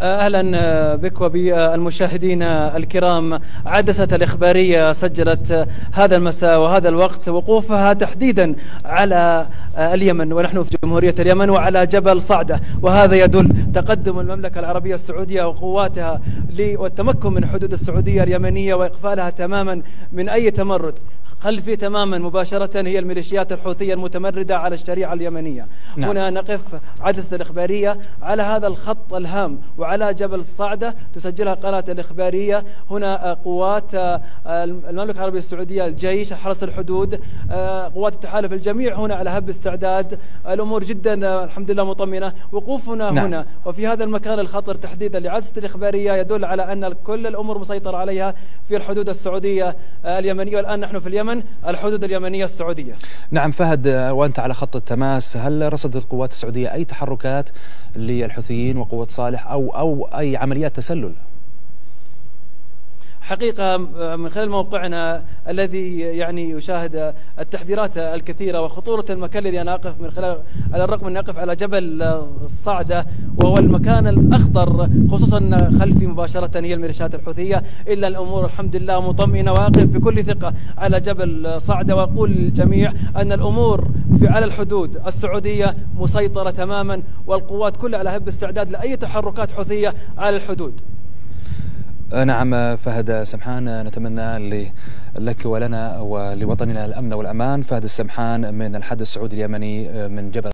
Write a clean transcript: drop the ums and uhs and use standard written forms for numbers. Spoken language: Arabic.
أهلا بك وبالمشاهدين الكرام. عدسة الإخبارية سجلت هذا المساء وهذا الوقت وقوفها تحديدا على اليمن، ونحن في جمهورية اليمن وعلى جبل صعدة، وهذا يدل تقدم المملكة العربية السعودية وقواتها والتمكن من حدود السعودية اليمنية وإقفالها تماما من أي تمرد. خلفي تماما مباشرة هي الميليشيات الحوثية المتمردة على الشريعة اليمنية. نعم. هنا نقف عدسة الإخبارية على هذا الخط الهام وعلى جبل الصعدة تسجلها قناة الإخبارية. هنا قوات المملكة العربية السعودية، الجيش، حرس الحدود، قوات التحالف، الجميع هنا على هب استعداد. الأمور جدا الحمد لله مطمئنة. وقوفنا نعم. هنا وفي هذا المكان الخطر تحديدا لعدسة الإخبارية يدل على أن كل الأمور مسيطرة عليها في الحدود السعودية اليمنية، والآن نحن في اليمن الحدود اليمنية السعودية. نعم فهد، وأنت على خط التماس، هل رصدت القوات السعودية أي تحركات للحوثيين وقوة صالح أو أي عمليات تسلل؟ حقيقة من خلال موقعنا الذي يشاهد التحذيرات الكثيرة وخطورة المكان الذي أنا أقف من خلال، على الرغم أن أقف على جبل الصعدة وهو المكان الأخطر خصوصا خلفي مباشرة هي الميليشيات الحوثية، إلا الأمور الحمد لله مطمئنة، وأقف بكل ثقة على جبل صعدة وأقول للجميع أن الأمور على الحدود السعودية مسيطرة تماما، والقوات كلها على هب استعداد لأي تحركات حوثية على الحدود. نعم فهد سمحان، نتمنى لك ولنا ولوطننا الأمن والأمان. فهد السمحان من الحد السعودي اليمني من جبل